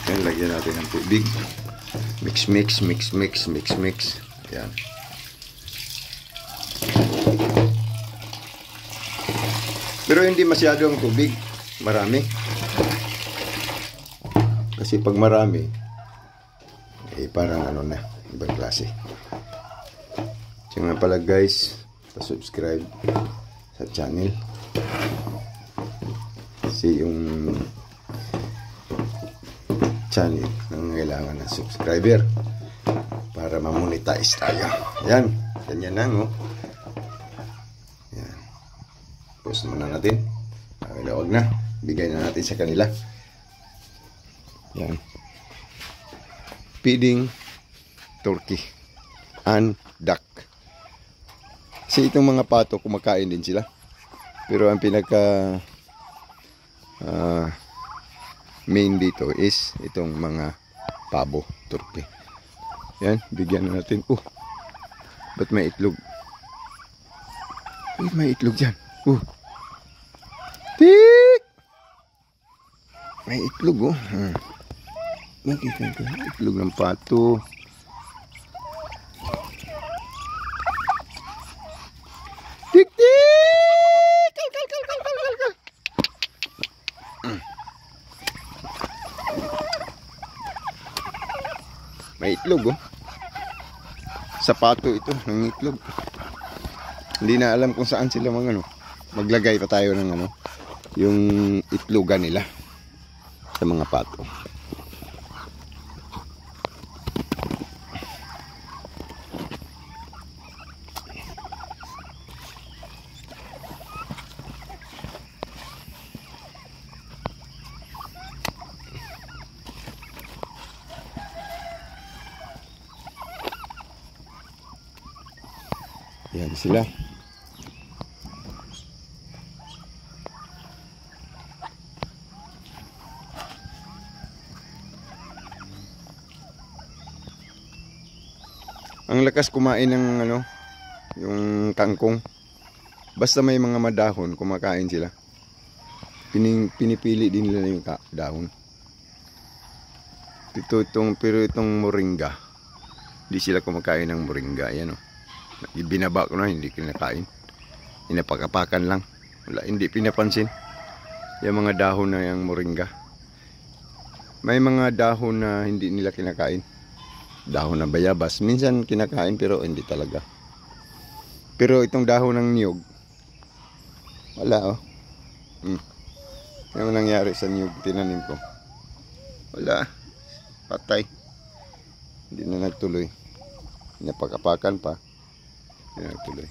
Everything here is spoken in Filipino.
Yan, lagyan natin ng tubig. Mix, mix, mix, mix, mix, mix. Yan. Pero hindi masyado ang tubig. Marami. Kasi pag marami, eh parang ano na, ibang klase. So nga pala guys, pa-subscribe sa channel. Kasi yung channel nangangailangan ng subscriber para ma-monetize tayo. Yan, ganyan lang, oh. Yan. Post muna natin. Huwag na. Bigay na natin sa kanila. Yan. Feeding turkey and duck. Kasi itong mga pato, kumakain din sila. Pero ang pinaka main dito is itong mga pabo, turkey. Yan, bigyan na natin. Ba't may itlog? May itlog dyan. Tik! May itlog, Makikita ko, itlog ng pato. Tik, tik! Kal. May itlog, sa pato ito, ng itlog. Hindi na alam kung saan sila maglagay pa tayo ng yung itlogan nila sa mga pato. Yan sila. Ang lakas kumain ng yung kangkong. Basta may mga madahon, kumakain sila. Pinipili din nila yung dahon. Pero itong moringa, hindi sila kumakain ng moringa. Yan, ibinaba ko na, hindi kinakain. Inapakapakan lang. Wala, hindi pinapansin. Yung mga dahon na yung moringa. May mga dahon na hindi nila kinakain. Dahon na bayabas. Minsan kinakain pero hindi talaga. Pero itong dahon ng niyog, wala, Ano nangyari sa niyog tinanim ko? Wala. Patay. Hindi na nagtuloy. Inapakapakan pa. Yan, tuloy.